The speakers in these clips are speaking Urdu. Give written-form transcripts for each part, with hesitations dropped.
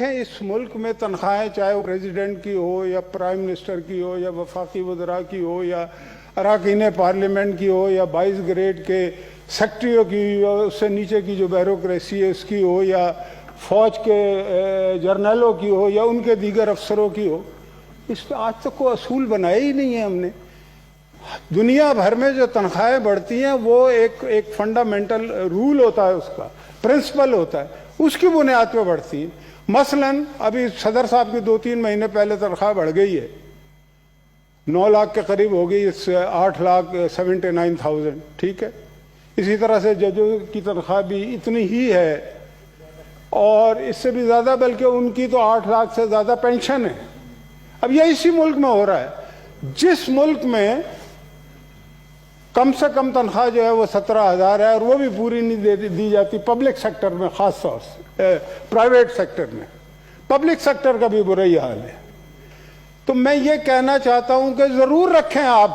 اس ملک میں تنخواہیں چاہے وہ پریزیڈنٹ کی ہو یا پرائم منسٹر کی ہو یا وفاقی وزراء کی ہو یا اراکین پارلیمنٹ کی ہو یا 22 گریڈ کے سیکٹریوں کی یا اس سے نیچے کی جو بیوروکریسی ہے اس کی ہو یا فوج کے جرنیلوں کی ہو یا ان کے دیگر افسروں کی ہو، اس پہ آج تک کوئی اصول بنائے ہی نہیں ہے ہم نے۔ دنیا بھر میں جو تنخواہیں بڑھتی ہیں وہ ایک فنڈامنٹل رول ہوتا ہے، اس کا پرنسپل ہوتا ہے، اس کی بنیاد پہ بڑھتی ہیں۔ مثلاً ابھی صدر صاحب کی 2-3 مہینے پہلے تنخواہ بڑھ گئی ہے، 9 لاکھ کے قریب ہو گئی، 8,79,000، ٹھیک ہے۔ اسی طرح سے ججوں کی تنخواہ بھی اتنی ہی ہے اور اس سے بھی زیادہ، بلکہ ان کی تو 8 لاکھ سے زیادہ پینشن ہے۔ اب یہ اسی ملک میں ہو رہا ہے، جس ملک میں کم سے کم تنخواہ جو ہے وہ 17,000 ہے اور وہ بھی پوری نہیں دی جاتی پبلک سیکٹر میں، خاص طور سے پرائیویٹ سیکٹر میں۔ پبلک سیکٹر کا بھی برا ہی حال ہے۔ تو میں یہ کہنا چاہتا ہوں کہ ضرور رکھیں آپ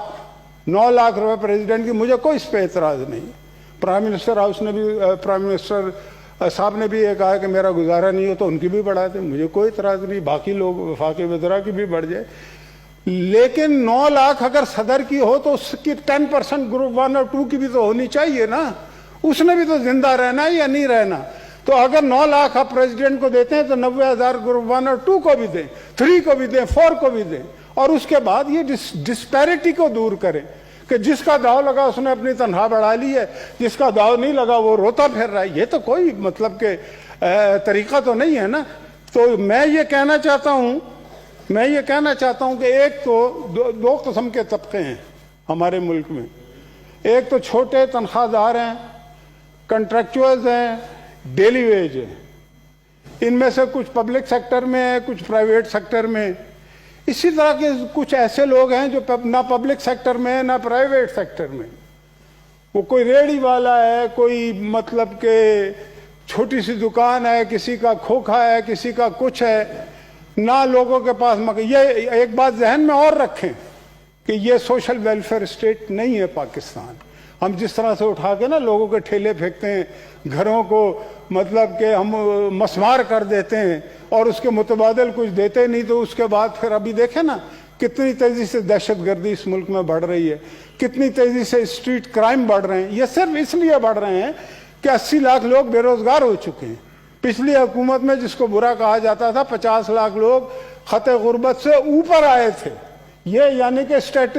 9 لاکھ روپے پریزیڈنٹ کی، مجھے کوئی اس پہ اعتراض نہیں۔ پرائم منسٹر ہاؤس نے بھی، پرائم منسٹر صاحب نے بھی یہ کہا کہ میرا گزارا نہیں ہو تو ان کی بھی بڑھا دیں، مجھے کوئی اعتراض نہیں، باقی لوگ وفاقی وزراء کی بھی بڑھ جائے۔ لیکن 9 لاکھ اگر صدر کی ہو تو اس کی 10% گروپ 1 اور 2 کی بھی تو ہونی چاہیے نا، اس نے بھی تو زندہ رہنا ہے یا نہیں رہنا۔ تو اگر 9 لاکھ آپ پریزیڈنٹ کو دیتے ہیں تو 90,000 گروپ 1 اور 2 کو بھی دیں، 3 کو بھی دیں، 4 کو بھی دیں، اور اس کے بعد یہ ڈسپیرٹی کو دور کریں کہ جس کا داؤ لگا اس نے اپنی تنخواہ بڑھا لی ہے، جس کا داؤ نہیں لگا وہ روتا پھر رہا ہے۔ یہ تو کوئی مطلب کہ طریقہ تو نہیں ہے نا۔ تو میں یہ کہنا چاہتا ہوں کہ ایک تو دو قسم کے طبقے ہیں ہمارے ملک میں۔ ایک تو چھوٹے تنخواہ دار ہیں، کنٹریکچوئلز ہیں، ڈیلی ویج ہیں، ان میں سے کچھ پبلک سیکٹر میں ہیں، کچھ پرائیویٹ سیکٹر میں۔ اسی طرح کے کچھ ایسے لوگ ہیں جو نہ پبلک سیکٹر میں ہیں نہ پرائیویٹ سیکٹر میں۔ وہ کوئی ریڑھی والا ہے، کوئی مطلب کہ چھوٹی سی دکان ہے، کسی کا کھوکھا ہے، کسی کا کچھ ہے، نہ لوگوں کے پاس یہ ایک بات ذہن میں اور رکھیں کہ یہ سوشل ویلفیئر اسٹیٹ نہیں ہے پاکستان۔ ہم جس طرح سے اٹھا کے نا لوگوں کے ٹھیلے پھینکتے ہیں، گھروں کو مطلب کہ ہم مسمار کر دیتے ہیں اور اس کے متبادل کچھ دیتے نہیں، تو اس کے بعد پھر ابھی دیکھیں نا کتنی تیزی سے دہشت گردی اس ملک میں بڑھ رہی ہے، کتنی تیزی سے اسٹریٹ کرائم بڑھ رہے ہیں۔ یہ صرف اس لیے بڑھ رہے ہیں کہ 80 لاکھ لوگ بے روزگار ہو چکے ہیں۔ پچھلی حکومت میں جس کو برا کہا جاتا تھا 50 لاکھ لوگ خط غربت سے اوپر آئے تھے، یہ یعنی کہ